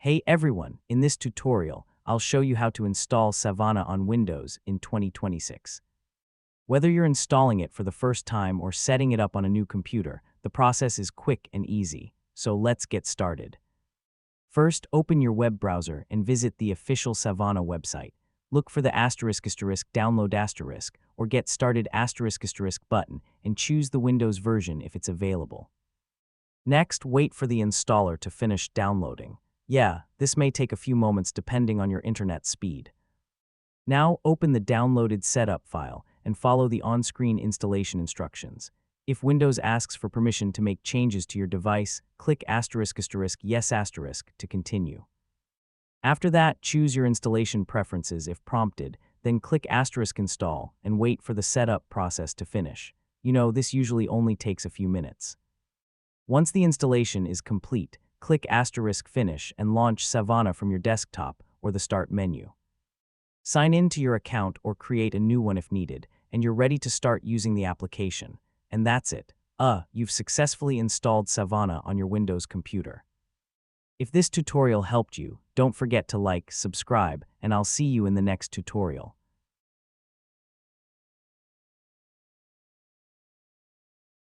Hey everyone, in this tutorial, I'll show you how to install Savana on Windows in 2026. Whether you're installing it for the first time or setting it up on a new computer, the process is quick and easy, so let's get started. First, open your web browser and visit the official Savana website. Look for the download asterisk or get started asterisk button and choose the Windows version if it's available. Next, wait for the installer to finish downloading. Yeah, this may take a few moments depending on your internet speed. Now, open the downloaded setup file and follow the on-screen installation instructions. If Windows asks for permission to make changes to your device, click yes to continue. After that, choose your installation preferences if prompted, then click install and wait for the setup process to finish. This usually only takes a few minutes. Once the installation is complete, click finish and launch Savana from your desktop or the Start menu. Sign in to your account or create a new one if needed, and you're ready to start using the application. And that's it. You've successfully installed Savana on your Windows computer. If this tutorial helped you, don't forget to like, subscribe, and I'll see you in the next tutorial.